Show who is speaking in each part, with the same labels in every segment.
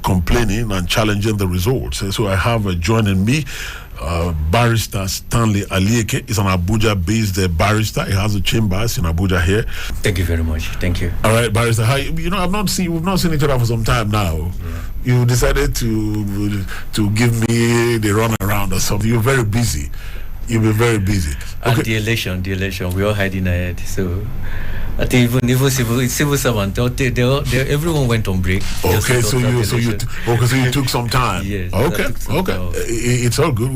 Speaker 1: complaining and challenging the results. So I have joining me Barrister Stanley Alieke. Is an Abuja-based barrister. He has a chambers in Abuja here.
Speaker 2: Thank you very much. Thank you.
Speaker 1: All right, Barrister. Hi. We've not seen each other for some time now.
Speaker 2: Yeah.
Speaker 1: You decided to give me the runaround or something. You're very busy. You'll be very busy.
Speaker 2: Okay. The election, we all hiding ahead. So I think even civil servant, everyone went on break.
Speaker 1: Okay, so you took some time.
Speaker 2: Yes.
Speaker 1: Okay. It's all good.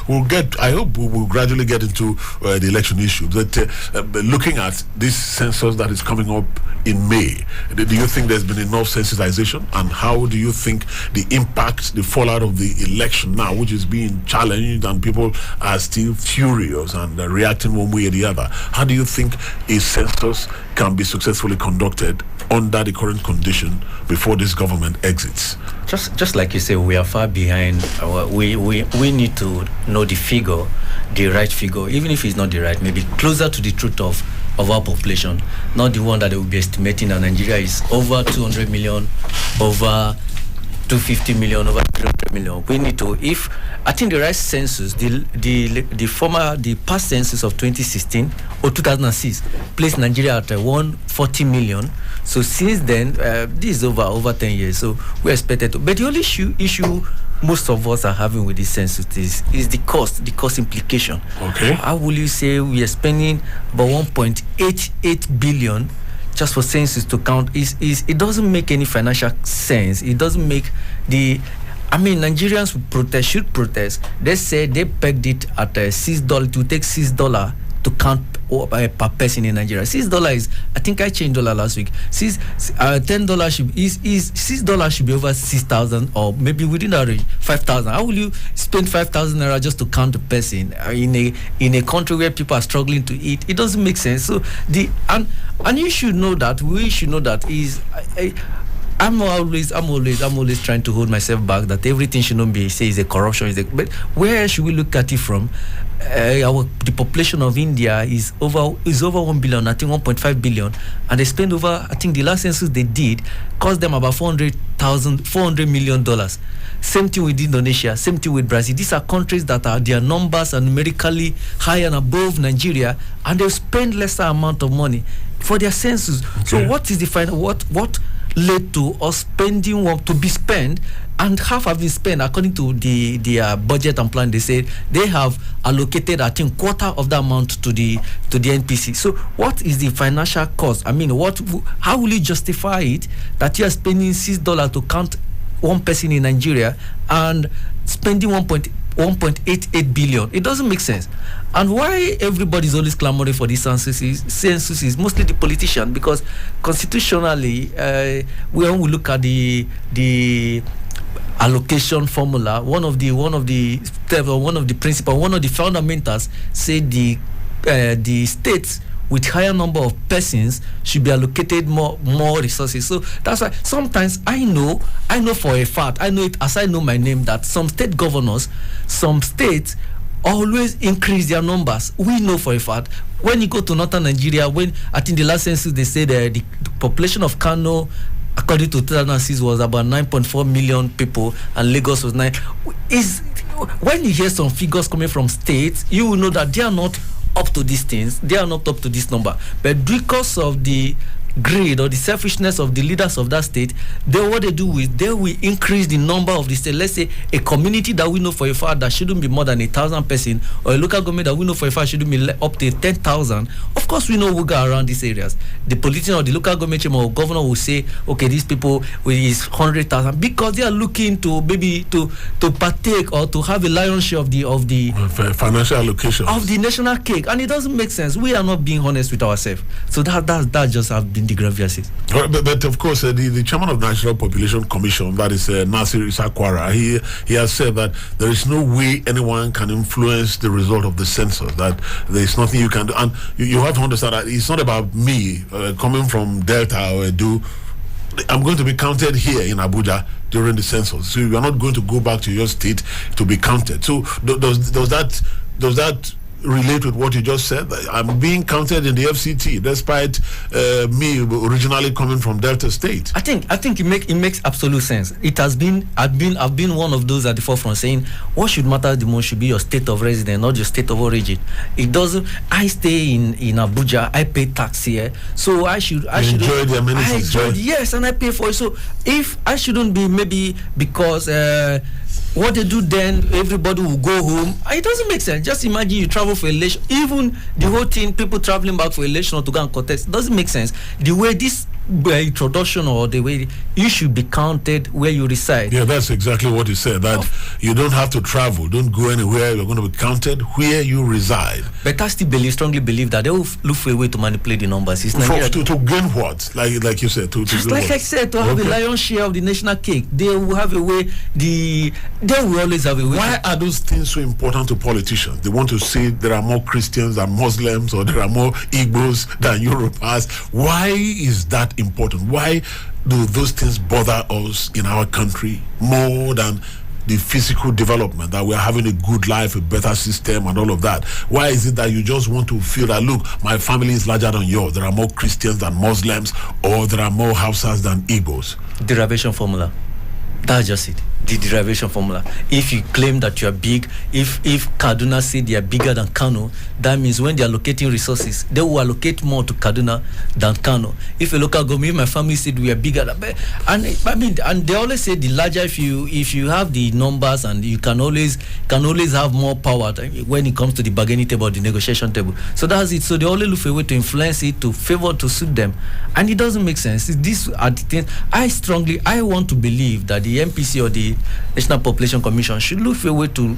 Speaker 1: We'll get. I hope we'll gradually get into the election issue. But looking at this census that is coming up in May, do you think there's been enough sensitization? And how do you think the impact, the fallout of the election now, which is being challenged and people are still furious and reacting one way or the other? How do you think a census can be successfully conducted under the current condition before this government exits?
Speaker 2: Just like you say, we are far behind. We need to know the figure, the right figure, even if it's not the right, maybe closer to the truth of our population, not the one that they will be estimating that Nigeria is over 200 million, over 250 million, over 300 million. We need to, if I think the right census, the past census of 2016 or 2006 placed Nigeria at 140 million. So since then, this is over 10 years. So we expected to. But the only issue most of us are having with this census is the cost implication.
Speaker 1: Okay.
Speaker 2: How will you say we are spending about 1.88 billion just for census to count? It doesn't make any financial sense. It doesn't make Nigerians should protest. They say they pegged it at $6 to take $6 to count per person in Nigeria. $6 is, I think I changed dollar last week. $10 should be over 6,000 or maybe within that range 5,000. How will you spend 5,000 naira just to count a person in a country where people are struggling to eat? It doesn't make sense. So and you should know that. We should know that I'm always trying to hold myself back that everything should not be say is a corruption. But where should we look at it from? The population of India is over 1 billion, I think 1.5 billion, and they spend over, I think the last census they did cost them about $400 million. Same thing with Indonesia, same thing with Brazil. These are countries that are, their numbers are numerically higher and above Nigeria, and they spend lesser amount of money for their census. Okay. So what is the final? What led to us spending what to be spent, and half have been spent according to their budget and plan. They said they have allocated, I think, quarter of the amount to the NPC. So what is the financial cost? How will you justify it that you are spending $6 to count one person in Nigeria and spending 1.88 billion? It doesn't make sense. And why everybody is always clamoring for this census is mostly the politician, because constitutionally, when we look at the allocation formula, one of the principles, one of the fundamentals say the states with higher number of persons should be allocated more resources. So that's why sometimes I know for a fact, I know it as I know my name, that some state governors, some states always increase their numbers. We know for a fact. When you go to northern Nigeria, when I think the last census they said the population of Kano, according to 2006, was about 9.4 million people, and Lagos was 9. When you hear some figures coming from states, you will know that they are not up to these things. They are not up to this number. But because of the greed or the selfishness of the leaders of that state, what they do is they will increase the number of the state. Let's say a community that we know for a fact that shouldn't be more than 1,000 person, or a local government that we know for a fact shouldn't be up to 10,000. Of course, we know we go around these areas. The politician or the local government chairman or governor will say, okay, these people is 100,000, because they are looking to maybe to partake or to have a lion's share of the
Speaker 1: financial allocation
Speaker 2: of the national cake, and it doesn't make sense. We are not being honest with ourselves. So that just have been the grievances.
Speaker 1: But of course, the chairman of National Population Commission, that is Nasir Isakwara, he has said that there is no way anyone can influence the result of the census, that there is nothing you can do. And you have to understand that it's not about me coming from Delta or Edo. I'm going to be counted here in Abuja during the census. So you are not going to go back to your state to be counted. So does that relate with what you just said? I'm being counted in the FCT, despite me originally coming from Delta State.
Speaker 2: I think it makes absolute sense. It has been I've been one of those at the forefront saying what should matter the most should be your state of residence, not your state of origin. It doesn't. I stay in Abuja. I pay tax here, so I should
Speaker 1: enjoy the amenities.
Speaker 2: Yes, and I pay for it. So if I shouldn't be, maybe because what they do then, everybody will go home. It doesn't make sense. Just imagine you travel for election. Even the whole thing, people traveling back for election or to go and contest, doesn't make sense. The way this introduction or the way you should be counted where you reside.
Speaker 1: Yeah, that's exactly what he said. That you don't have to travel, don't go anywhere. You're going to be counted where you reside.
Speaker 2: But I still strongly believe that they will look for a way to manipulate the numbers. It's
Speaker 1: to gain what? Like you said,
Speaker 2: just like I said, to have a lion's share of the national cake. They will have a way. They will always have a way.
Speaker 1: Why are those things so important to politicians? They want to say there are more Christians than Muslims, or there are more Igbos than Yorubas. Why is that important? Why do those things bother us in our country more than the physical development, that we're having a good life, a better system and all of that? Why is it that you just want to feel that, look, my family is larger than yours, there are more Christians than Muslims, or there are more Hausas than Igbos?
Speaker 2: Derivation formula. That's just it. The derivation formula. If you claim that you are big, if Kaduna say they are bigger than Kano, that means when they are allocating resources, they will allocate more to Kaduna than Kano. If a local government, if my family said we are bigger than, and they always say the larger, if you have the numbers, and you can always have more power when it comes to the bargaining table, the negotiation table. So that's it. So they always look for a way to influence it, to favor, to suit them, and it doesn't make sense. These are the things I want to believe that the MPC or the National Population Commission should look for a way to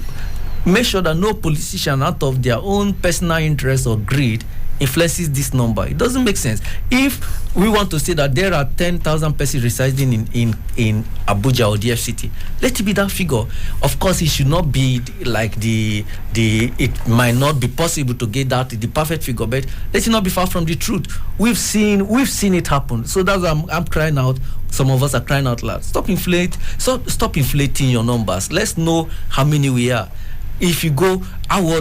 Speaker 2: make sure that no politician, out of their own personal interest or greed, influences this number. It doesn't make sense. If we want to say that there are 10,000 persons residing in Abuja or the FCT, let it be that figure. Of course, it should not be like it might not be possible to get that the perfect figure, but let it not be far from the truth. We've seen it happen. So that's why I'm crying out. Some of us are crying out loud. Stop inflating your numbers. Let's know how many we are. If you go, I will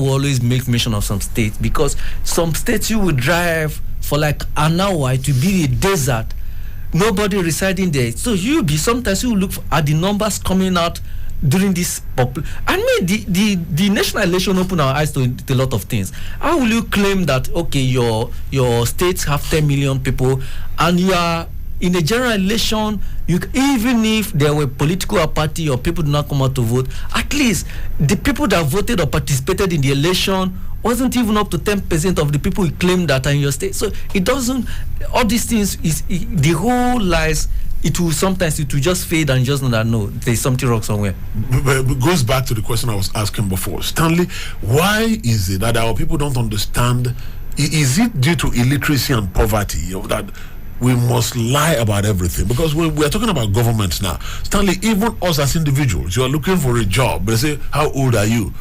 Speaker 2: always make mention of some states, because some states you will drive for like an hour, it will be a desert, nobody residing there. So sometimes you will look at the numbers coming out during this the national election opened our eyes to a lot of things. How will you claim that your states have 10 million people and you are in a general election, even if there were political party or people do not come out to vote, at least the people that voted or participated in the election wasn't even up to 10% of the people you claim that are in your state. So it doesn't, all these things, the whole lies, it will just fade and just know that no, there's something wrong somewhere.
Speaker 1: It goes back to the question I was asking before. Stanley, why is it that our people don't understand? Is it due to illiteracy and poverty that we must lie about everything? Because we are talking about governments now. Stanley, even us as individuals, you are looking for a job. They say, how old are you?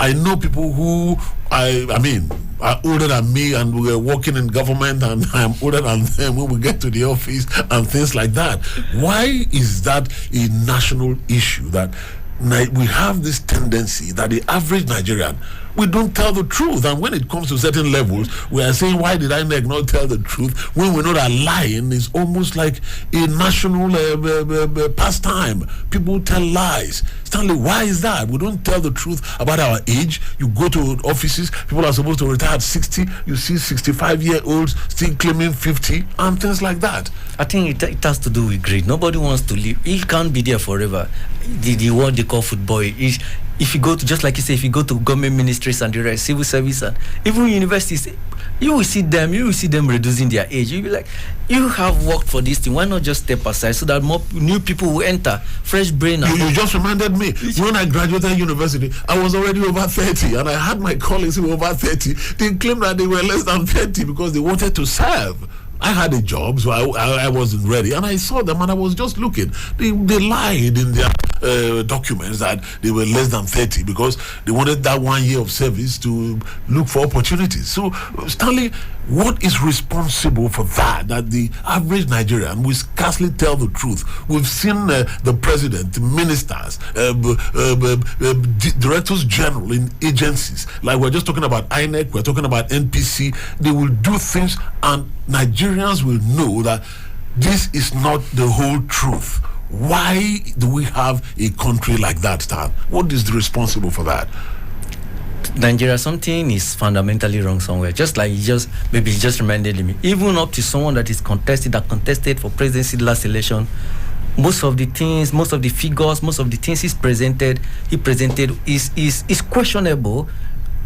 Speaker 1: I know people who are older than me, and we're working in government, and I'm older than them when we get to the office and things like that. Why is that a national issue, that we have this tendency that the average Nigerian, we don't tell the truth? And when it comes to certain levels, we are saying, why did INEC not tell the truth, when we know that lying is almost like a national pastime? People tell lies. Stanley, why is that? We don't tell the truth about our age. You go to offices, people are supposed to retire at 60, you see 65-year-olds still claiming 50 and things like that.
Speaker 2: I think it has to do with greed. Nobody wants to live. You can't be there forever. The word they call football is, if you go to, just like you say, if you go to government ministries and the rest, civil service and even universities, you will see them reducing their age. You'll be like, you have worked for this thing, why not just step aside so that more new people will enter, fresh brain.
Speaker 1: You just reminded me, when I graduated university, I was already over 30, and I had my colleagues who were over 30. They claimed that they were less than 30 because they wanted to serve. I had a job, so I wasn't ready, and I saw them, and I was just looking. They lied in their documents that they were less than 30 because they wanted that 1 year of service to look for opportunities. So, Stanley, what is responsible for that? That the average Nigerian will scarcely tell the truth. We've seen the president, ministers, directors general in agencies, like we're just talking about INEC, we're talking about NPC. They will do things, and Nigerians will know that this is not the whole truth. Why do we have a country like that, Stan? What is responsible for that?
Speaker 2: Nigeria, something is fundamentally wrong somewhere. Just like you just reminded me. Even up to someone that contested for presidency last election, most of the things, most of the figures, most of the things he presented is questionable.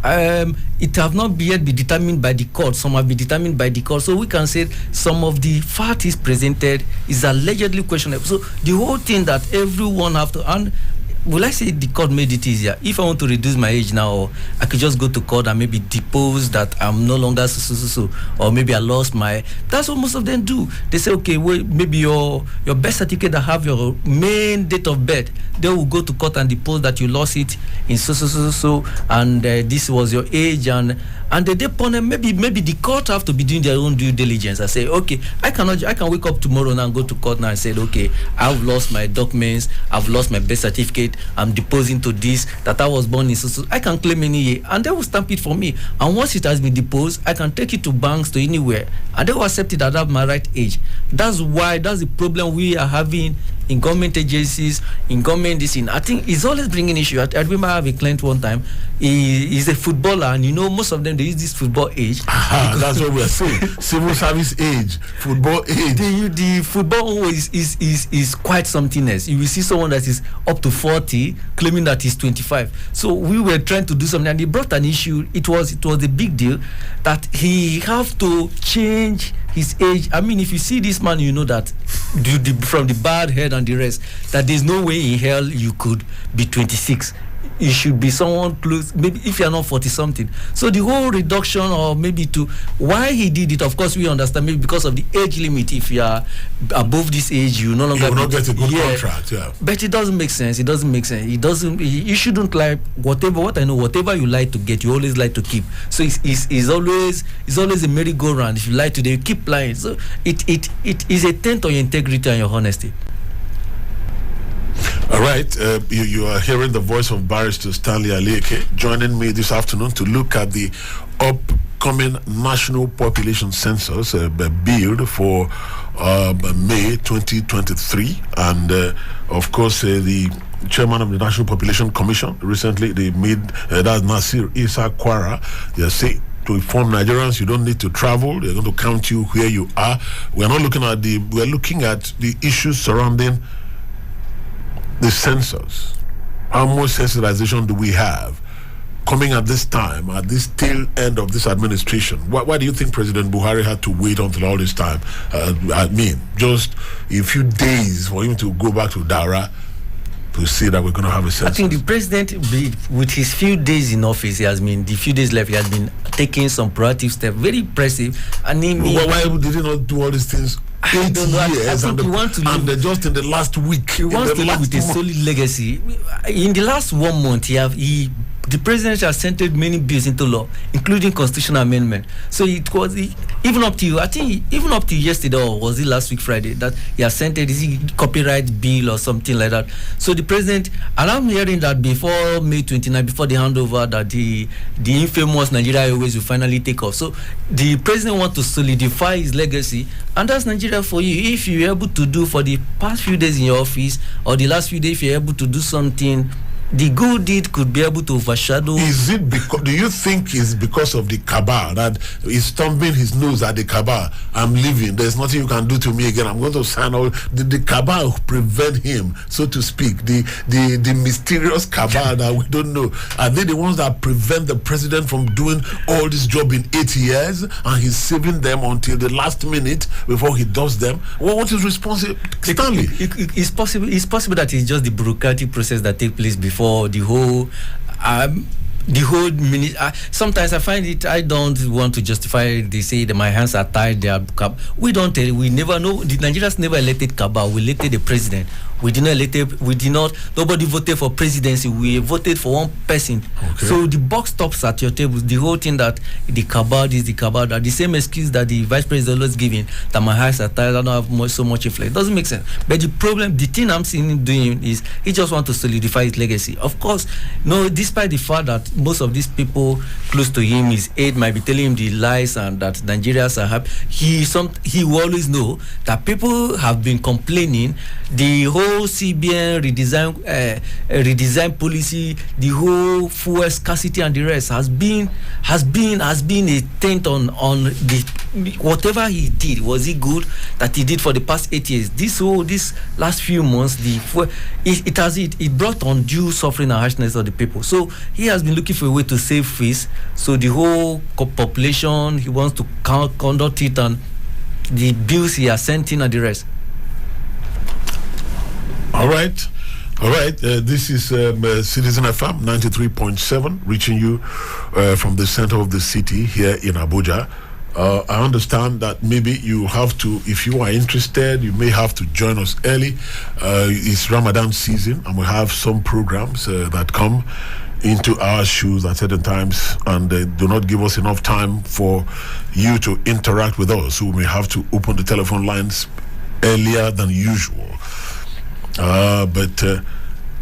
Speaker 2: It have not yet been determined by the court. Some have been determined by the court. So we can say some of the facts is presented is allegedly questionable. So the whole thing that everyone have to, and will I say the court made it easier? If I want to reduce my age now, I could just go to court and maybe depose that I'm no longer so, or maybe I lost my. That's what most of them do. They say, okay, well, maybe your birth certificate that have your main date of birth, they will go to court and depose that you lost it in so, and this was your age, and they depone them. Maybe the court have to be doing their own due diligence. I say, okay, I can wake up tomorrow now and go to court now and say, okay, I've lost my documents, I've lost my birth certificate, I'm deposing to this, that I was born in so. I can claim any year, and they will stamp it for me. And once it has been deposed, I can take it to banks, to anywhere, and they will accept it that I have my right age. That's the problem we are having in government agencies, in government this in. I think it's always bringing issue. I remember I have a client one time. He's a footballer, and most of them they use this football age.
Speaker 1: That's what we're saying. Civil service age, football age.
Speaker 2: The football is quite something else. You will see someone that is up to 40 claiming that he's 25. So we were trying to do something, and he brought an issue. It was a big deal that he have to change his age. I mean, if you see this man, you know that from the bad head and the rest, that there's no way in hell you could be 26. You should be someone close, maybe if you're not 40 something. So the whole reduction, or maybe to why he did it, of course we understand, maybe because of the age limit. If you are above this age, you no longer
Speaker 1: get a good contract. Yeah,
Speaker 2: but it doesn't make sense. It doesn't. You shouldn't like whatever. What I know, whatever you like to get, you always like to keep. So it's always a merry-go-round. If you lie today, you keep lying. So it is a taint on your integrity and your honesty.
Speaker 1: All right, you are hearing the voice of Barrister Stanley Alieke joining me this afternoon to look at the upcoming National Population Census bill for May 2023, and of course the chairman of the National Population Commission recently they made that's Nasir Isa Kwara. They say to inform Nigerians you don't need to travel. They're going to count you where you are. We're looking at the issues surrounding the census. How much sensitization do we have coming at this time, at this tail end of this administration? Why do you think President Buhari had to wait until all this time? I mean, just a few days for him to go back to Dara to see that we're going to have a census.
Speaker 2: I think the president, with his few days in office, the few days left, he has been taking some proactive steps, very impressive. And
Speaker 1: why did he not do all these things? 8 years,
Speaker 2: I think he wants to live,
Speaker 1: just in the last week.
Speaker 2: He wants to live with a solid legacy. In the last 1 month, the president has entered many bills into law, including constitutional amendment. So it was even up to yesterday, or was it last week Friday, that he has sent a copyright bill or something like that. So the president, and I'm hearing that before May 29, before the handover, that the infamous Nigeria Airways will finally take off. So the president wants to solidify his legacy, and that's Nigeria for you. If you're able to do for the past few days in your office, or the last few days, if you're able to do something, the good deed could be able to overshadow.
Speaker 1: Is it because? Do you think it's because of the cabal that he's thumping his nose at the cabal? I'm leaving. There's nothing you can do to me again. I'm going to sign all. The cabal prevent him, so to speak. The mysterious cabal that we don't know. Are they the ones that prevent the president from doing all this job in 8 years, and he's saving them until the last minute before he does them? What is responsible, Stanley?
Speaker 2: It's possible. It's possible that it's just the bureaucratic process that takes place before the whole. the whole minute. Sometimes I find it. I don't want to justify. They say that my hands are tied. They are. We don't tell. We never know. The Nigerians never elected cabal. We elected the president. We did not elected. We did not. Nobody voted for presidency. We voted for one person.
Speaker 1: Okay.
Speaker 2: So the buck stops at your table. The whole thing that the cabal is the cabal. That the same excuse that the vice president was giving, that my hands are tied. I don't have so much influence. It doesn't make sense. But the problem, the thing I'm seeing him doing is he just wants to solidify his legacy. Of course, no. Despite the fact that most of these people close to him, his aide might be telling him the lies and that Nigerians are happy. He will always know that people have been complaining. The whole CBN redesign policy, the whole fuel scarcity and the rest has been a taint on the whatever he did. Was it good that he did for the past 8 years? This last few months, it brought undue suffering and harshness of the people. So he has been looking for a way to save face. So the whole population, he wants to conduct it, and the bills he has sent in and the rest.
Speaker 1: All right. This is Citizen FM 93.7, reaching you from the center of the city here in Abuja. I understand that maybe you have to, if you are interested, you may have to join us early. It's Ramadan season, and we have some programs that come into our shoes at certain times, and they do not give us enough time for you to interact with us. So we may have to open the telephone lines earlier than usual. But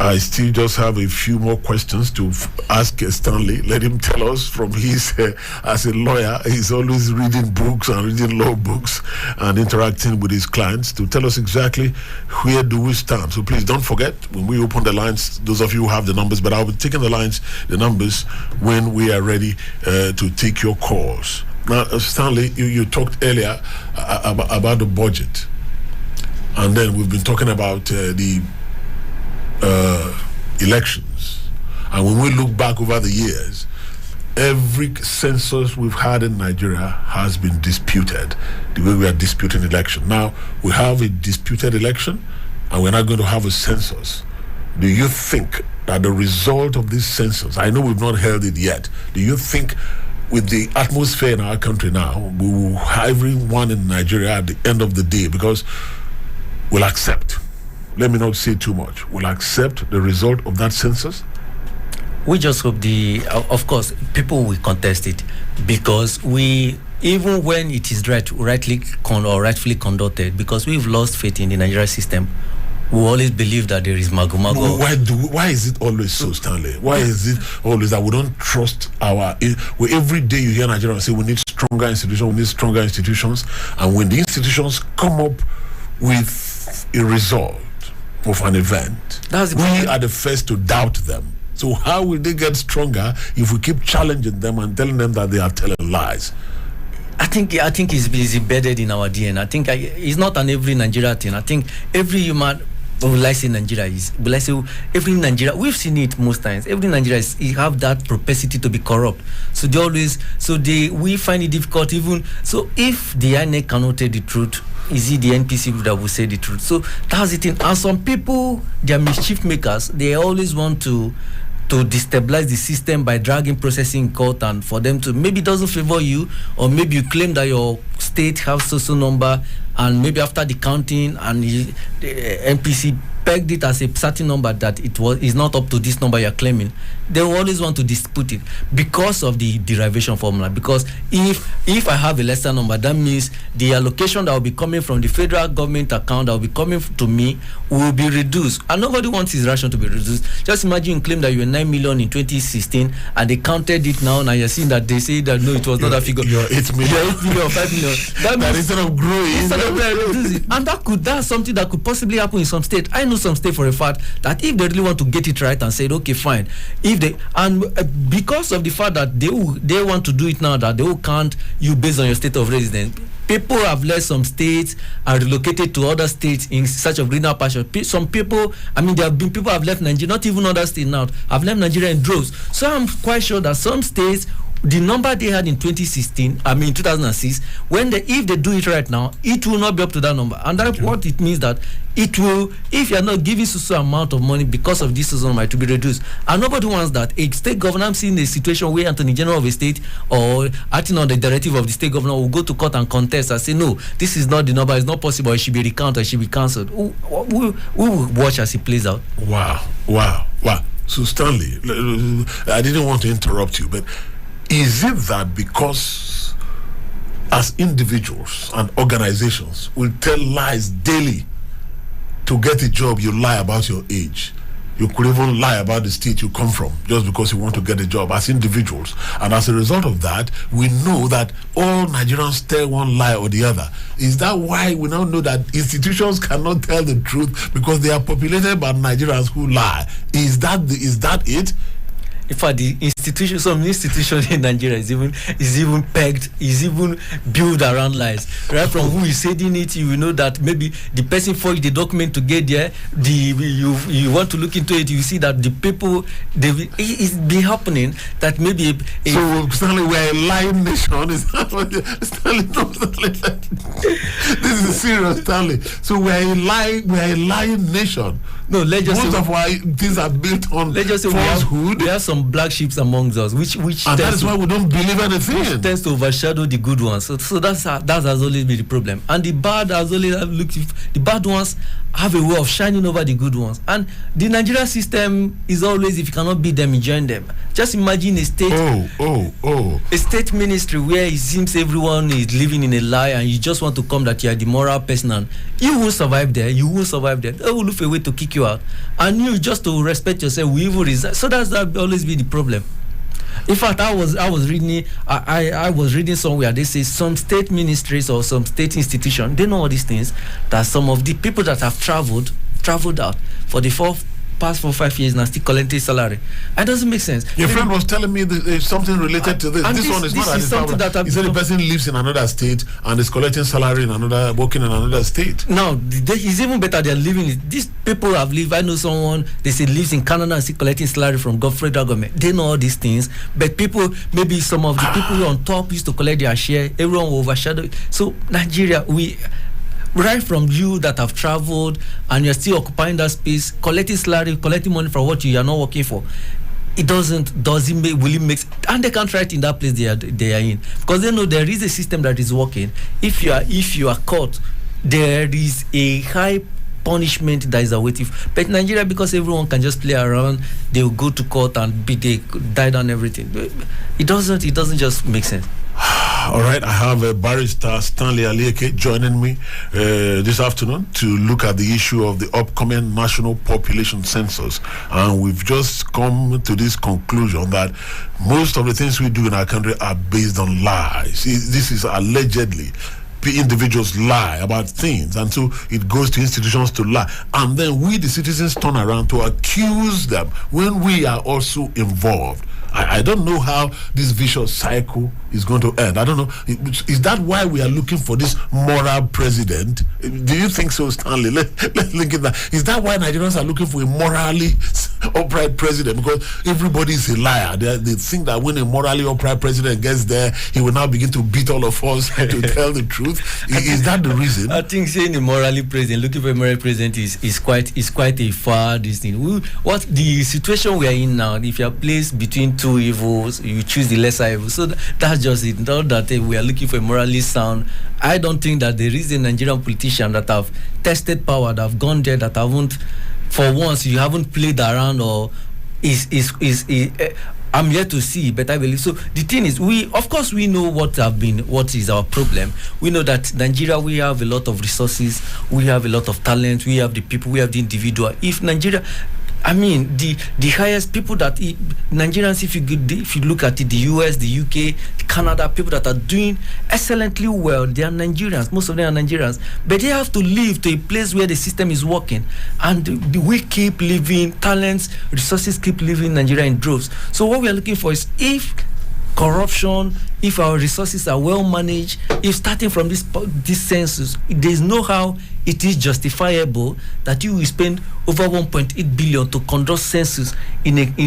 Speaker 1: I still just have a few more questions to ask Stanley. Let him tell us from his, as a lawyer, he's always reading books and reading law books and interacting with his clients, to tell us exactly where do we stand. So please don't forget, when we open the lines, those of you who have the numbers, but I'll be taking the numbers when we are ready to take your calls. Now, Stanley, you talked earlier about the budget. And then we've been talking about the elections. And when we look back over the years, every census we've had in Nigeria has been disputed, the way we are disputing election. Now, we have a disputed election, and we're not going to have a census. Do you think that the result of this census, I know we've not held it yet, do you think with the atmosphere in our country now, we will have everyone in Nigeria at the end of the day, because will accept, let me not say too much, will accept the result of that census?
Speaker 2: We just hope of course, people will contest it, because even when it is rightfully conducted, because we've lost faith in the Nigerian system, we always believe that there is mago.
Speaker 1: Why is it always so, Stanley? Why is it always that we don't trust every day you hear Nigerians say we need stronger institutions, and when the institutions come up with a result of an event, we are the first to doubt them. So how will they get stronger if we keep challenging them and telling them that they are telling lies?
Speaker 2: I think it's embedded in our DNA. I think it's not an every Nigeria thing. I think every human, will I say Nigeria is, will I say every Nigeria, we've seen it most times. Every Nigeria have that propensity to be corrupt. So we find it difficult even. So if the INEC cannot tell the truth, is it the NPC that will say the truth? So that's the thing. And some people, they are mischief makers. They always want to destabilize the system by dragging processing in court, and for them to, maybe it doesn't favor you, or maybe you claim that your state has so number, and maybe after the counting and the NPC pegged it as a certain number that is not up to this number you're claiming, they will always want to dispute it because of the derivation formula. Because if I have a lesser number, that means the allocation that will be coming from the federal government account that will be coming to me will be reduced, and nobody wants his ration to be reduced. Just imagine you claim that you were 9 million in 2016 and they counted it now, and you're seeing that they say that no, it was not that figure.
Speaker 1: You're 8 million.
Speaker 2: You're 8 million or 5 million. That means
Speaker 1: instead of growing,
Speaker 2: and that's something that could possibly happen in some state. I know some state for a fact that if they really want to get it right and say, okay, fine, because of the fact that they want to do it now, that they will count you based on your state of residence, people have left some states and relocated to other states in search of greener pasture. Some people, there have been people have left Nigeria, not even other states now, have left Nigeria in droves. So I'm quite sure that some states the number they had in 2016, 2006, if they do it right now, it will not be up to that number. And that's what it means, that it will, if you are not giving so amount of money because of this so amount, to be reduced. And nobody wants that. A state governor, I'm seeing a situation where Attorney General of a state or acting on the directive of the state governor will go to court and contest and say, no, this is not the number, it's not possible, it should be recounted, it should be cancelled. We will watch as it plays out.
Speaker 1: Wow. So Stanley, I didn't want to interrupt you, but is it that because as individuals and organizations will tell lies daily to get a job, you lie about your age? You could even lie about the state you come from just because you want to get a job as individuals. And as a result of that, we know that all Nigerians tell one lie or the other. Is that why we now know that institutions cannot tell the truth because they are populated by Nigerians who lie? Is that it?
Speaker 2: In fact, some institution in Nigeria is even pegged, is even built around lies. Right from who is saying it, you will know that maybe the person forged the document to get there. You want to look into it, you see that the people, it's been happening that maybe.
Speaker 1: So Stanley, we're a lying nation. Is that what Stanley? No, this is serious, Stanley. So we're a lying nation.
Speaker 2: No, let's just
Speaker 1: most of our things are built on falsehood.
Speaker 2: We have some black sheep amongst us, which
Speaker 1: and that is why we don't believe anything.
Speaker 2: Which tends to overshadow the good ones. So that has always been the problem. And the bad the bad ones have a way of shining over the good ones. And the Nigerian system is always, if you cannot beat them, you join them. Just imagine a state a state ministry where it seems everyone is living in a lie and you just want to come that you are the moral person and you won't survive there. They will look for a way to kick you out. And you, just to respect yourself, will even resign. So that always be the problem. In fact, I was reading somewhere, they say some state ministries or some state institution, they know all these things, that some of the people that have traveled out for the past 4-5 years now still collecting salary. It doesn't make sense.
Speaker 1: Your friend was telling me there's something related to this. This one is not something that he said the person lives in another state and is collecting salary working in another state.
Speaker 2: Now, it's even better they're living. These people have lived. I know someone, they say lives in Canada and still collecting salary from federal government. They know all these things. But maybe some of the people on top used to collect their share. Everyone will overshadow it. So Nigeria, right from you that have traveled and you're still occupying that space, collecting salary, collecting money for what you are not working for, will it make, and they can't write in that place they are in, because they know there is a system that is working. If you are caught, there is a high punishment that is awaiting. But Nigeria, because everyone can just play around, they will go to court and they die down everything. It doesn't just make sense.
Speaker 1: All right, I have Barrister Stanley Alieke joining me this afternoon to look at the issue of the upcoming national population census. And we've just come to this conclusion that most of the things we do in our country are based on lies. This is allegedly individuals lie about things, and so it goes to institutions to lie, and then we the citizens turn around to accuse them when we are also involved. I don't know how this vicious cycle is going to end. I don't know. Is that why we are looking for this moral president? Do you think so, Stanley? Let's link it that. Is that why Nigerians are looking for a morally upright president? Because everybody is a liar. They think that when a morally upright president gets there, he will now begin to beat all of us to tell the truth. Is that the reason?
Speaker 2: I think saying a morally president, looking for a moral president is quite a far distance. What the situation we are in now, if you are placed between two evils, you choose the lesser evil. So that's just it. Not that we are looking for a morally sound. I don't think that there is a Nigerian politician that have tested power, that have gone there, that haven't, for once, you haven't played around or I'm yet to see, but I believe so. The thing is, we know what is our problem. We know that Nigeria, we have a lot of resources, we have a lot of talent, we have the people, we have the individual. If Nigeria, the highest people that Nigerians, if you look at it, the US, the UK, Canada, people that are doing excellently well, they are Nigerians. Most of them are Nigerians, but they have to live to a place where the system is working, and we keep living, talents, resources keep living in Nigeria in droves. So what we are looking for is, if corruption, if our resources are well managed, if starting from this census, there's no how it is justifiable that you will spend over 1.8 billion to conduct census in
Speaker 1: that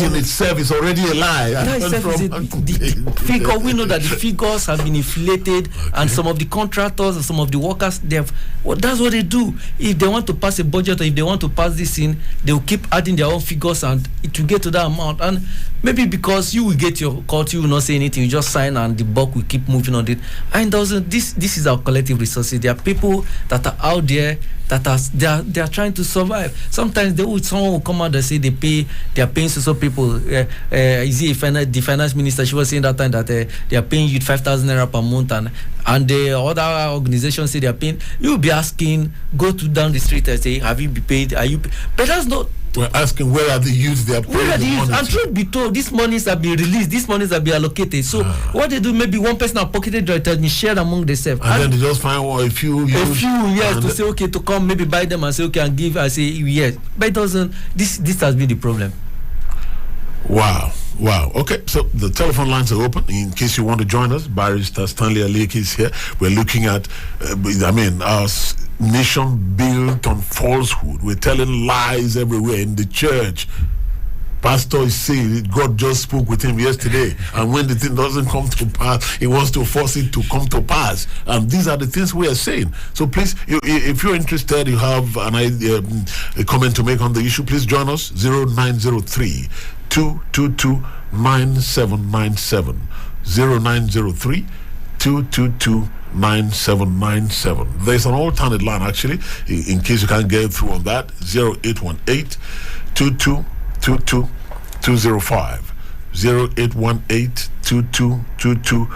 Speaker 1: in itself is already a lie.
Speaker 2: The figure, we know that the figures have been inflated, and some of the contractors and some of the workers, that's what they do. If they want to pass a budget, or if they want to pass this in, they will keep adding their own figures and it will get to that amount. And maybe because you will get your cut, you will not say anything, you just sign and the buck will keep moving on it. And this is our collective resources. There are people that are out there that they are trying to survive. Sometimes someone will come out and say they are paying so people. Is he the finance minister? She was saying that time that they are paying you 5,000 naira per month, and the other organizations say they are paying. You will be asking, go down the street and say, have you been paid? Are you? But that's not.
Speaker 1: We're asking where are the youths they are paying.
Speaker 2: Where are the youths? And truth be told, these monies have been released, these monies have been allocated. So what they do, maybe one person has pocketed it has been shared among themselves.
Speaker 1: And then they just find a few,
Speaker 2: yes, to say okay, to come maybe buy them and say okay and give. I say yes, but it doesn't. This has been the problem.
Speaker 1: Wow. Okay, so the telephone lines are open in case you want to join us. Barrister Stanley Aleki is here. We're looking at, our nation built on falsehood. We're telling lies everywhere in the church. Pastor is saying God just spoke with him yesterday, and when the thing doesn't come to pass, he wants to force it to come to pass. And these are the things we are saying. So please, if you're interested, you have a comment to make on the issue, please join us. 0903 222 9797 0903 222 9797. There's an alternate line actually, in case you can't get through on that. 0818 2222 205 0818 2222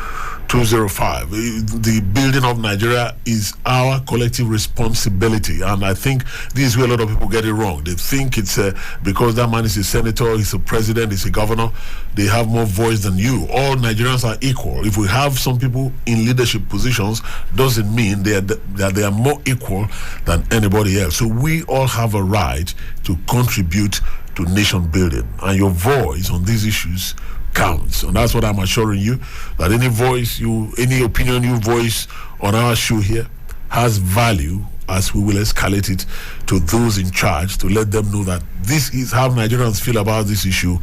Speaker 1: 205. The building of Nigeria is our collective responsibility, and I think this is where a lot of people get it wrong. They think it's because that man is a senator, he's a president, he's a governor, they have more voice than you. All Nigerians are equal. If we have some people in leadership positions, doesn't mean that they are more equal than anybody else. So we all have a right to contribute to nation building, and your voice on these issues counts. And that's what I'm assuring you, that any opinion you voice on our show here has value, as we will escalate it to those in charge to let them know that this is how Nigerians feel about this issue,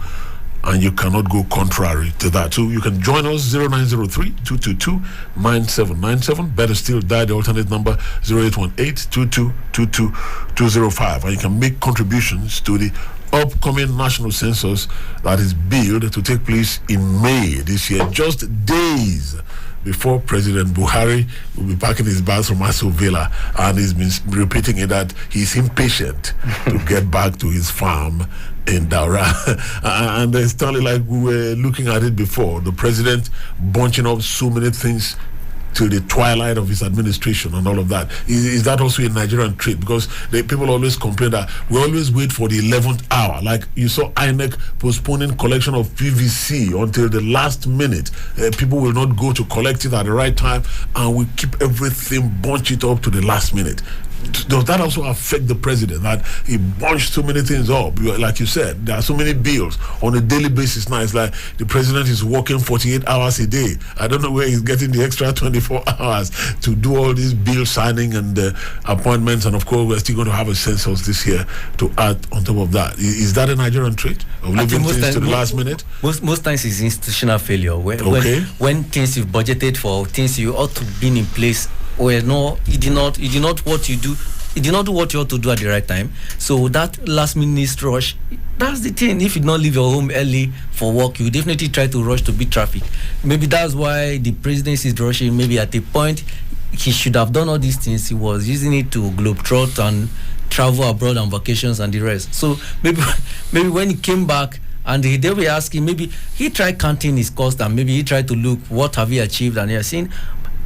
Speaker 1: and you cannot go contrary to that. So you can join us 0903 222 9797. Better still, dial the alternate number 0818 2222 205, and you can make contributions to the upcoming national census that is billed to take place in May this year, just days before President Buhari will be packing his bags from Aso Villa, and he's been repeating it that he's impatient to get back to his farm in Daura. And it's totally like we were looking at it before, the president bunching up so many things till the twilight of his administration and all of that. Is that also a Nigerian trait? Because people always complain that we always wait for the 11th hour. Like you saw INEC postponing collection of PVC until the last minute. People will not go to collect it at the right time, and we keep everything bunch it up to the last minute. Does that also affect the president, that he bunched so many things up? Like you said, there are so many bills on a daily basis now. It's like the president is working 48 hours a day. I don't know where he's getting the extra 24 hours to do all these bill signing and appointments. And of course, we're still going to have a census this year to add on top of that. Is that a Nigerian trait of leaving things to the last minute?
Speaker 2: Most times it's institutional failure. When things you've budgeted for, things you ought to be in place, well, no, you did not what you do. You did not do what you ought to do at the right time. So that last minute rush, that's the thing. If you do not leave your home early for work, you definitely try to rush to beat traffic. Maybe that's why the presidency is rushing. Maybe at a point he should have done all these things. He was using it to globetrot and travel abroad on vacations and the rest. So maybe when he came back and they were asking, maybe he tried counting his cost, and maybe he tried to look what have he achieved, and he has seen.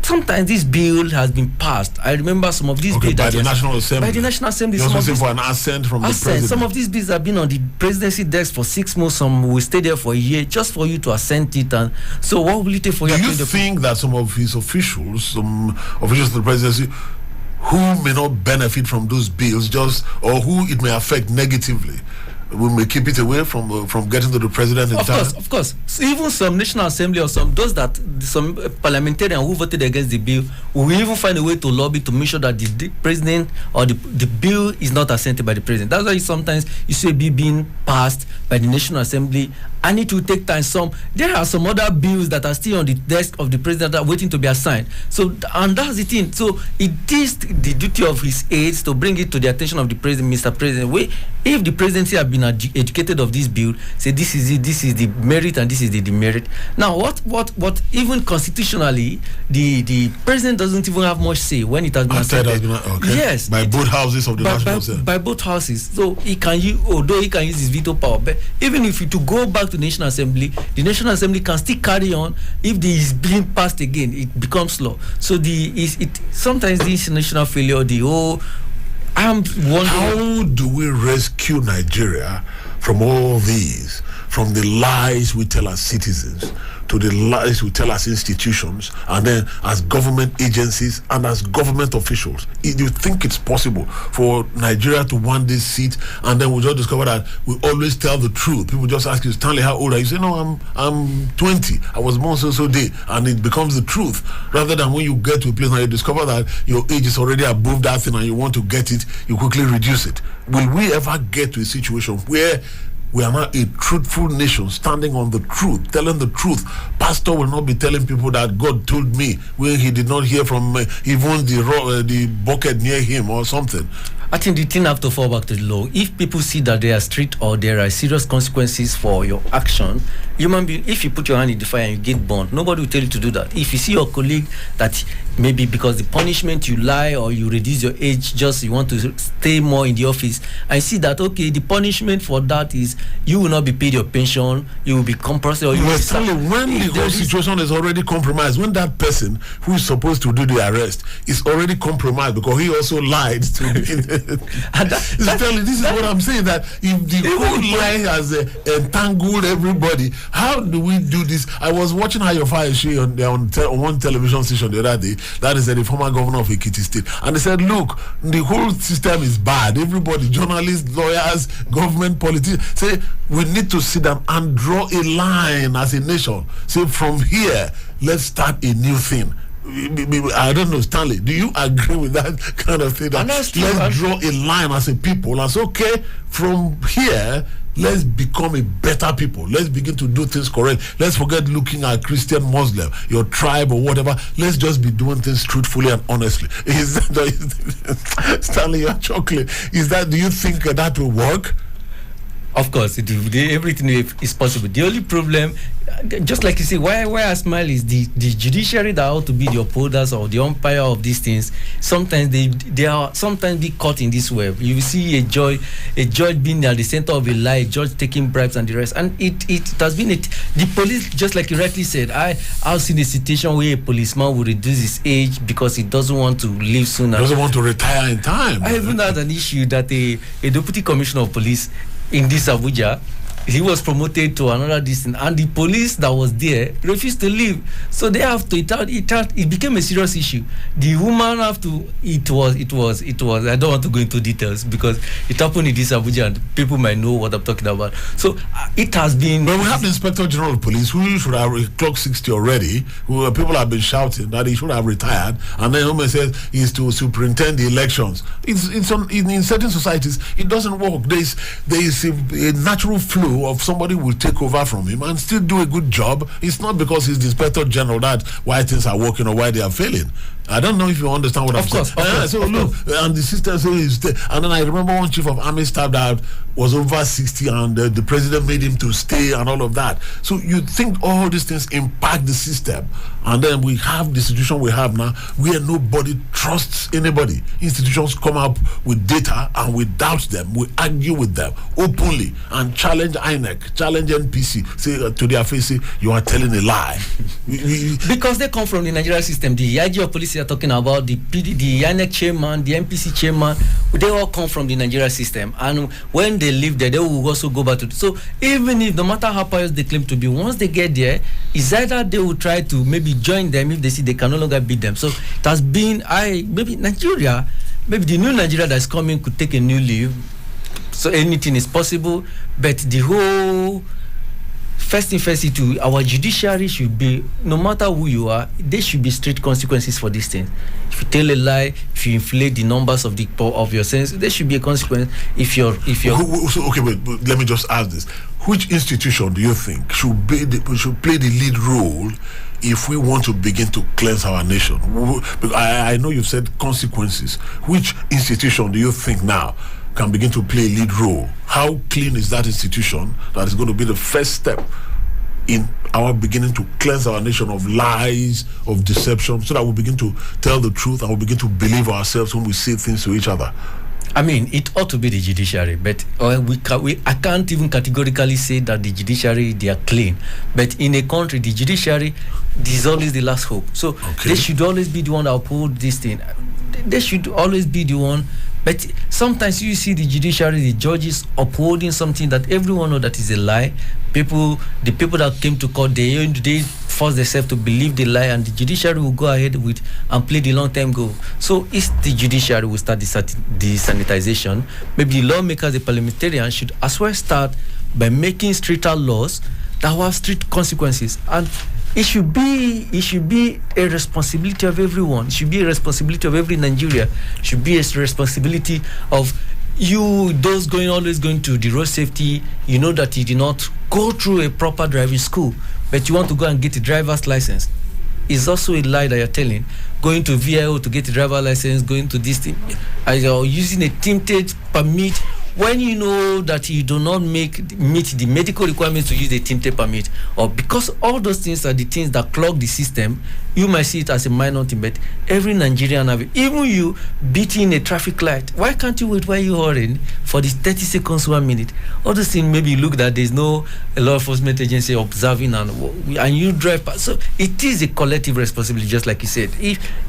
Speaker 2: Sometimes this bill has been passed. I remember some of these bills
Speaker 1: by the National Assembly.
Speaker 2: By the National Assembly.
Speaker 1: You're asking for an assent from the president.
Speaker 2: Some of these bills have been on the presidency desk for 6 months. Some will stay there for a year just for you to assent it. And so, what will it take for you?
Speaker 1: Do you think that some of his officials, some officials of the presidency, who may not benefit from those bills, or who it may affect negatively, we may keep it away from getting to the president in time.
Speaker 2: Of course. So even some National Assembly or some parliamentarians who voted against the bill will even find a way to lobby to make sure that the president or the bill is not assented by the president. That's why sometimes you see a bill being passed by the National Assembly, and it will take time. There are some other bills that are still on the desk of the president that are waiting to be assigned. So, and that's the thing. So it is the duty of his aides to bring it to the attention of the president, Mr. President. If the presidency have been educated of this bill, say this is it, this is the merit and this is the demerit. Now, what even constitutionally, the president doesn't even have much say when it has been accepted.
Speaker 1: Okay.
Speaker 2: Yes,
Speaker 1: by both houses of the National Assembly.
Speaker 2: By both houses. So although he can use his veto power, but even if to go back to the National Assembly, the National Assembly can still carry on. If the is being passed again, it becomes law. So sometimes this national failure, I'm wondering,
Speaker 1: how do we rescue Nigeria from all these, from the lies we tell as citizens to the lies we tell as institutions, and then as government agencies and as government officials? Do you think it's possible for Nigeria to one day sit and then we just discover that we always tell the truth? People just ask you, Stanley, how old are you? You say, no, I'm 20. I was born so day, and it becomes the truth. Rather than when you get to a place and you discover that your age is already above that thing and you want to get it, you quickly reduce it. Will we ever get to a situation where we are not a truthful nation, standing on the truth, telling the truth? Pastor will not be telling people that God told me when he did not hear from even the bucket near him or something.
Speaker 2: I think the thing have to fall back to the law. If people see that they are strict or there are serious consequences for your action, human being, if you put your hand in the fire and you get burned, nobody will tell you to do that. If you see your colleague that maybe because the punishment you lie or you reduce your age, just you want to stay more in the office, I see that, okay, the punishment for that is you will not be paid your pension, you will be compressed, or you will be
Speaker 1: when the whole situation is already compromised, when that person who is supposed to do the arrest is already compromised because he also lied to this is what I'm saying, that if the whole lie has entangled everybody, how do we do this? I was watching Ayofa show on one television station the other day. That is the former governor of Ekiti State, and they said, look, the whole system is bad. Everybody, journalists, lawyers, government, politicians, say we need to sit down and draw a line as a nation. Say from here, let's start a new thing. I don't know, Stanley, do you agree with that kind of thing? That let's draw a line as a people and say, okay, from here, let's become a better people. Let's begin to do things correct. Let's forget looking at Christian, Muslim, your tribe or whatever. Let's just be doing things truthfully and honestly. Stanley, you're chuckling. Do you think that will work?
Speaker 2: Of course, everything is possible. The only problem, just like you say, why I smile is the judiciary that ought to be the upholders or the umpire of these things. Sometimes they are sometimes be caught in this web. You see a judge being at the center of a lie, a judge taking bribes and the rest. And it has been the police, just like you rightly said. I've seen a situation where a policeman will reduce his age because he doesn't want to leave sooner.
Speaker 1: Doesn't want to retire in time.
Speaker 2: I even had an issue that a deputy commissioner of police in this Abuja, he was promoted to another distance, and the police that was there refused to leave. So they have to. It became a serious issue. The woman have to. It was. I don't want to go into details because it happened in this Abuja, and people might know what I'm talking about. So it has been.
Speaker 1: But we have the Inspector General of Police who should have clocked 60 already. Who people have been shouting that he should have retired, and then Ome says he is to superintend the elections. In certain societies it doesn't work. There is a natural flow of somebody will take over from him and still do a good job. It's not because he's the Inspector General that why things are working or why they are failing. I don't know if you understand what I'm saying. Of course. Look, and the sister says, and then I remember one chief of army staff that was over 60 and the president made him to stay and all of that. So you think all these things impact the system, and then we have the situation we have now where nobody trusts anybody. Institutions come up with data and we doubt them, we argue with them openly and challenge INEC, challenge NPC, say to their face, say, you are telling a lie.
Speaker 2: Because they come from the Nigerian system. The IG of police are talking about, the INEC chairman, the NPC chairman, they all come from the Nigerian system, and when they leave there, they will also go back to. So even if no matter how pious they claim to be, once they get there, it's either they will try to maybe join them if they see they can no longer beat them. So it has been maybe Nigeria, maybe the new Nigeria that's coming could take a new leave. so anything is possible. But the whole first thing first, our judiciary should be, no matter who you are, there should be strict consequences for these things. If you tell a lie, if you inflate the numbers of your sentence, there should be a consequence. If you're
Speaker 1: okay, but let me just ask this: which institution do you think should play the lead role if we want to begin to cleanse our nation? Because I know you've said consequences. Which institution do you think now can begin to play a lead role? How clean is that institution that is going to be the first step in our beginning to cleanse our nation of lies, of deception, so that we begin to tell the truth and we begin to believe ourselves when we say things to each other?
Speaker 2: I mean, it ought to be the judiciary, but I can't even categorically say that the judiciary, they are clean. But in a country, the judiciary is always the last hope. So they should always be the one that uphold this thing. They should always be the one. But sometimes you see the judiciary, the judges upholding something that everyone knows that is a lie. The people that came to court, they force themselves to believe the lie, and the judiciary will go ahead with and play the long-term goal. So if the judiciary will start the sanitization, maybe the lawmakers, the parliamentarians should as well start by making stricter laws that will have strict consequences. And it should be a responsibility of everyone. It should be a responsibility of every Nigeria. It should be a responsibility of you, those always going to the road safety. You know that you did not go through a proper driving school, but you want to go and get a driver's license. It's also a lie that you're telling. Going to VIO to get a driver's license, going to this thing, or using a tinted permit when you know that you do not meet the medical requirements to use the tinted permit, or because all those things are the things that clog the system. You might see it as a minor thing, but every Nigerian have it. Even you beating a traffic light, why can't you wait while you're hurrying for the 30 seconds, 1 minute? All those things, maybe you look that there's no law enforcement agency observing, and you drive past. So it is a collective responsibility, just like you said.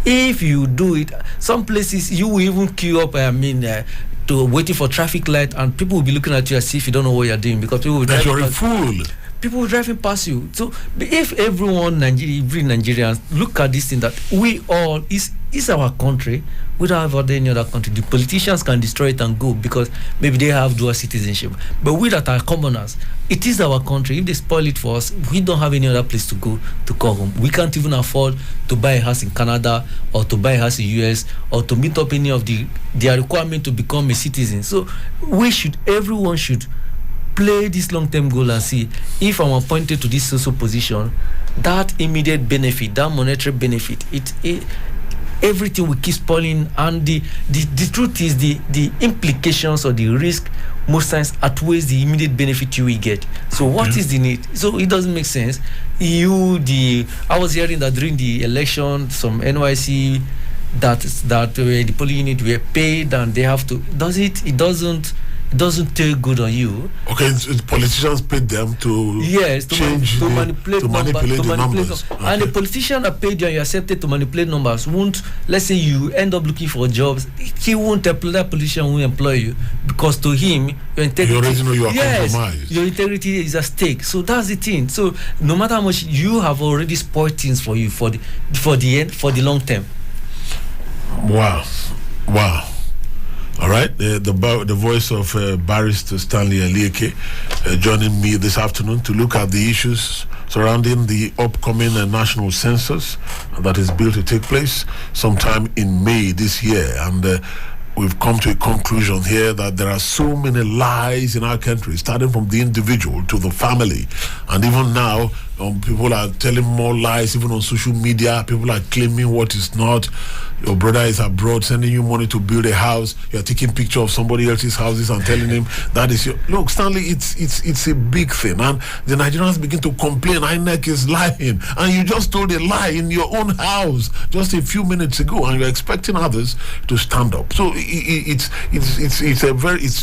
Speaker 2: If you do it, some places you will even queue up, to waiting for traffic light, and people will be looking at you as if you don't know what you're doing, because people will drive
Speaker 1: you're a fool.
Speaker 2: People driving past you. So if every Nigerian look at this thing, that we all is our country, we don't have any other country. The politicians can destroy it and go because maybe they have dual citizenship, but we that are commoners, it is our country. If they spoil it for us, we don't have any other place to go to call home. We can't even afford to buy a house in Canada or to buy a house in US or to meet up any of their requirement to become a citizen. So everyone should play this long-term goal and see if I'm appointed to this social position, that immediate benefit, that monetary benefit, everything will keep spoiling, and the truth is the implications or the risk most times outweighs the immediate benefit you will get. So what is the need? So it doesn't make sense. I was hearing that during the election, some NYC that the polling unit were paid and they have to. It doesn't take good on you.
Speaker 1: Okay, politicians paid them to manipulate the numbers. Okay.
Speaker 2: And the politician that paid you and you accepted to manipulate numbers won't. Let's say you end up looking for jobs, he won't employ, that politician won't employ you, because to him your integrity.
Speaker 1: You already know you are compromised.
Speaker 2: Your integrity is at stake. So that's the thing. So no matter how much you have already spoiled things for you for the long term.
Speaker 1: Wow. All right, the voice of Barrister Stanley Alieke joining me this afternoon to look at the issues surrounding the upcoming national census that is built to take place sometime in May this year. And we've come to a conclusion here that there are so many lies in our country, starting from the individual to the family. And even now, people are telling more lies, even on social media. People are claiming what is not. Your brother is abroad sending you money to build a house. You're taking picture of somebody else's houses and telling him that is your. Look, Stanley, it's a big thing, and the Nigerians begin to complain. INEC is lying, and you just told a lie in your own house just a few minutes ago, and you're expecting others to stand up. So it's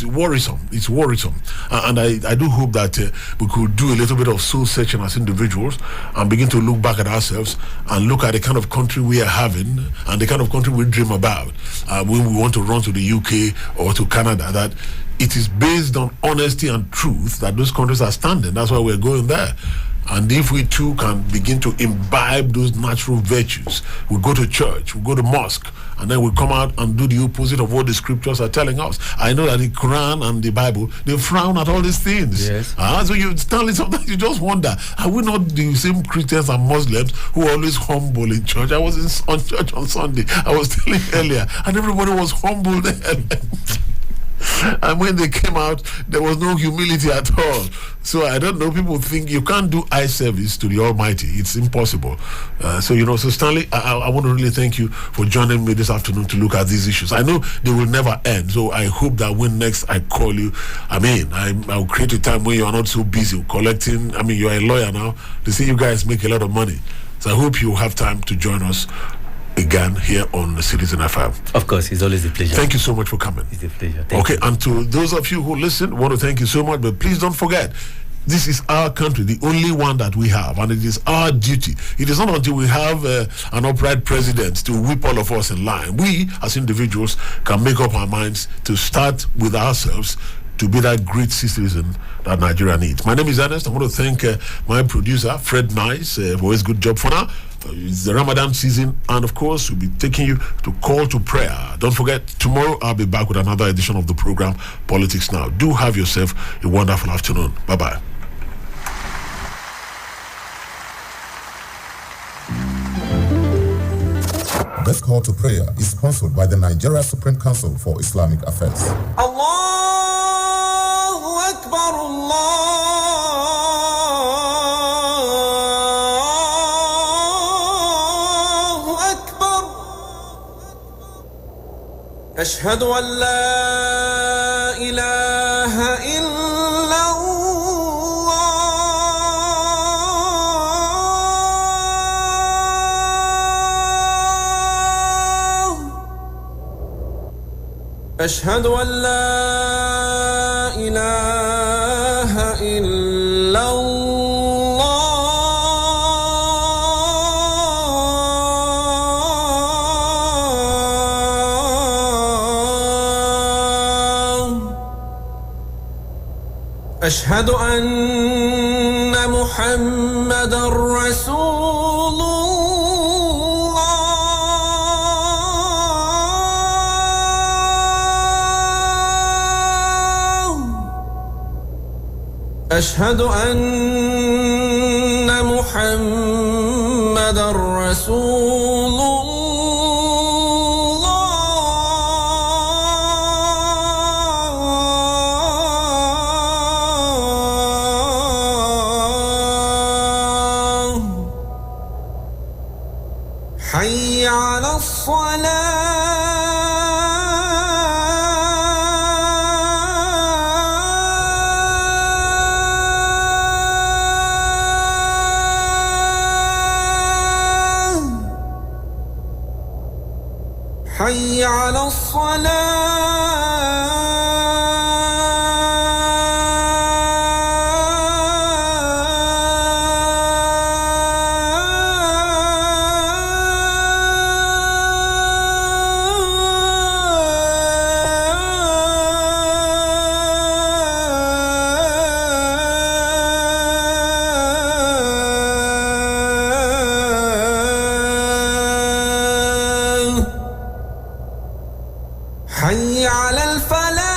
Speaker 1: worrisome. It's worrisome, and I do hope that we could do a little bit of soul searching as individuals and begin to look back at ourselves and look at the kind of country we are having and the kind of country we dream about when we want to run to the UK or to Canada, that it is based on honesty and truth that those countries are standing. That's why we're going there. And if we too can begin to imbibe those natural virtues, we go to church, we go to mosque, and then we come out and do the opposite of what the scriptures are telling us. I know that the Quran and the Bible, they frown at all these things.
Speaker 2: Yes.
Speaker 1: So you Stanley, sometimes you just wonder, are we not the same Christians and Muslims who are always humble in church? I was on church on Sunday, I was telling earlier, and everybody was humble there. And when they came out, there was no humility at all. So I don't know, people think you can't do eye service to the Almighty. It's impossible. So Stanley, I want to really thank you for joining me this afternoon to look at these issues. I know they will never end, so I hope that when next I call you, I'll create a time when you are not so busy collecting. You're a lawyer now. They say you guys make a lot of money. So I hope you have time to join us again here on Citizen FM.
Speaker 2: Of course, it's always a pleasure.
Speaker 1: Thank you so much for coming.
Speaker 2: It's a pleasure. Thank you.
Speaker 1: And to those of you who listen, want to thank you so much, but please don't forget, this is our country, the only one that we have, and it is our duty. It is not until we have an upright president to whip all of us in line. We, as individuals, can make up our minds to start with ourselves to be that great citizen that Nigeria needs. My name is Ernest. I want to thank my producer, Fred Nice, for his good job for now. It's the Ramadan season, and of course, we'll be taking you to call to prayer. Don't forget, tomorrow I'll be back with another edition of the program, Politics Now. Do have yourself a wonderful afternoon. Bye-bye.
Speaker 3: This call to prayer is sponsored by the Nigeria Supreme Council for Islamic Affairs.
Speaker 4: Allahu Akbar, Allahu Akbar. Ashhadu an la ilaha illa أشهد أن لا إله إلا الله أشهد أن محمدًا رسول أشهد أن محمدًا رسول الله حي على حي على حي على الفلاح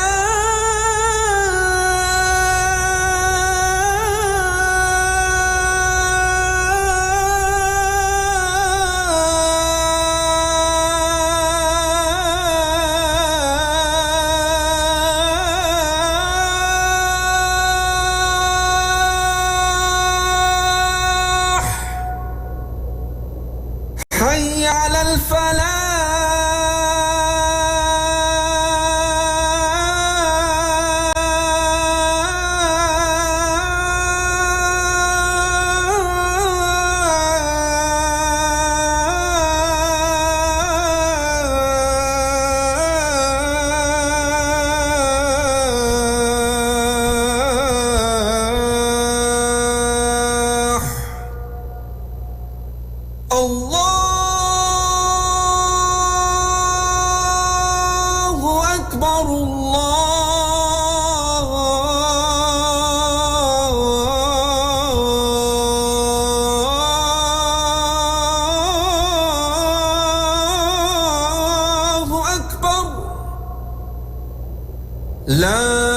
Speaker 4: حي على الفلاح الله أكبر الله لا